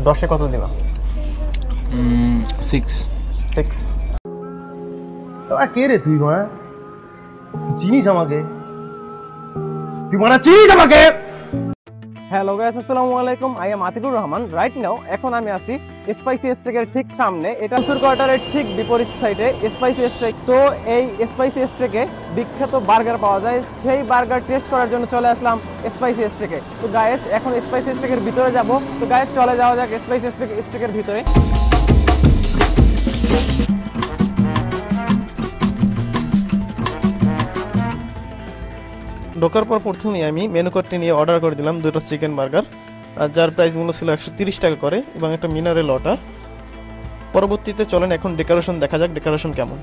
10-এ কত দিবা? 6 তোরা কে রে তুই মা? চিনিস আমাকে? তুই মারা চিনিস আমাকে? হ্যালো গাইস, আসসালামু আলাইকুম। I am Atikur Rahman. Right now এখন আমি আছি স্পাইসি স্টেকের ঠিক সামনে। এটা সুর কোয়ার্টারের ঠিক বিপরীত সাইডে স্পাইসি স্টেক। তো এই স্পাইসি স্টেকে বিখ্যাত বার্গার পাওয়া যায়। সেই বার্গার টেস্ট করার জন্য চলে আসলাম স্পাইসি স্টেকে। তো গাইস এখন স্পাইসি স্টেকের ভিতরে যাব। তো গাইস চলে যাওয়া যাক স্পাইসি স্টেকের ভিতরে। ঢোকার পর প্রথমেই আমি মেনু কার্ডটি নিয়ে অর্ডার করে দিলাম দুটো চিকেন বার্গার, যার প্রাইস মূল্য ছিল 130 টাকা করে, এবং একটা মিনারেল ওয়াটার। পরবর্তীতে চলেন এখন ডেকোরেশন দেখা যাক, ডেকোরেশন কেমন।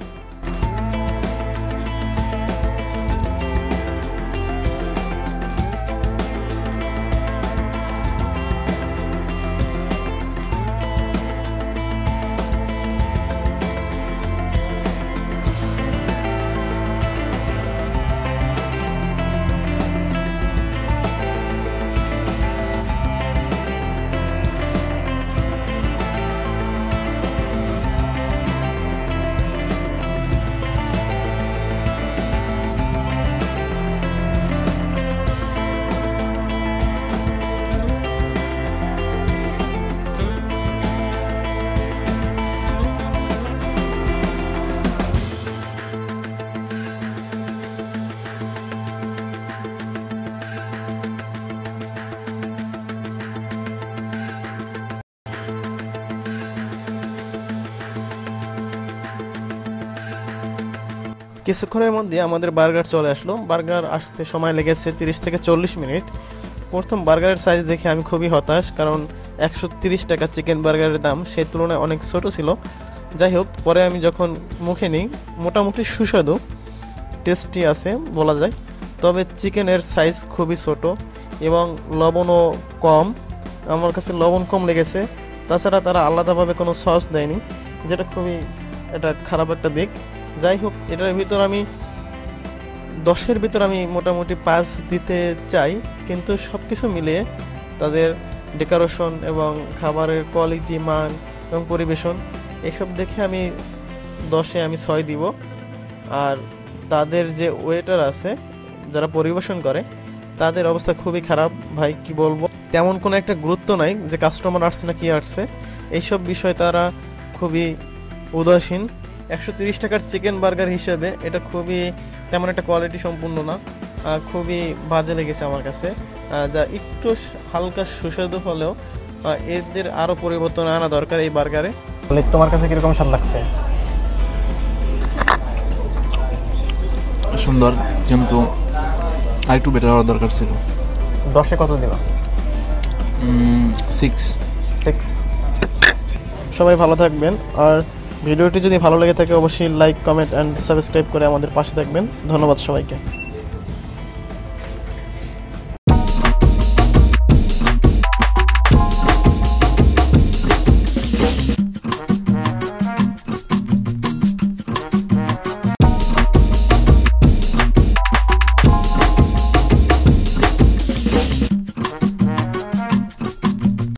কিছুক্ষণের মধ্যে আমাদের বার্গার চলে আসলো। বার্গার আসতে সময় লেগেছে 30 থেকে 40 মিনিট। প্রথম বার্গারের সাইজ দেখে আমি খুবই হতাশ, কারণ 130 টাকা চিকেন বার্গারের দাম সেই তুলনায় অনেক ছোট ছিল। যাই হোক, পরে আমি যখন মুখে নিই মোটামুটি সুস্বাদু, টেস্টি আছে বলা যায়। তবে চিকেনের সাইজ খুবই ছোট এবং লবণও কম। আমার কাছে লবণ কম লেগেছে। তাছাড়া তারা আলাদাভাবে কোনো সস দেয়নি, যেটা খুবই এটা খারাপ একটা দিক। যাই হোক, এটার ভিতর আমি 10-এর ভিতর আমি মোটামুটি 5 দিতে চাই, কিন্তু সব কিছু মিলিয়ে তাদের ডেকোরেশন এবং খাবারের কোয়ালিটি, মান এবং পরিবেশন এসব দেখে আমি 10-এ আমি 6 দিব। আর তাদের যে ওয়েটার আছে যারা পরিবেশন করে তাদের অবস্থা খুবই খারাপ। ভাই কি বলবো, তেমন কোনো একটা গুরুত্ব নাই যে কাস্টমার আসছে না কি আসছে, এইসব বিষয় তারা খুবই উদাসীন। 130 টাকার চিকেন বার্গার হিসেবে এটা খুবই তেমন একটা কোয়ালিটি সম্পূর্ণ না, খুবই বাজে লেগেছে আমার কাছে। যা একটু হালকা সুস্বাদু হলেও এদের আরও পরিবর্তন আনা দরকার এই বার্গারে। তোমার কাছে কিরকম স্বাদ লাগছে? সুন্দর, কিন্তু আরেকটু বেটার হওয়ার দরকার ছিল। 10-এ কত দিবা? 6 সবাই ভালো থাকবেন, আর ভিডিওটি যদি ভালো লেগে থাকে অবশ্যই লাইক, কমেন্ট অ্যান্ড সাবস্ক্রাইব করে আমাদের পাশে থাকবেন। ধন্যবাদ সবাইকে।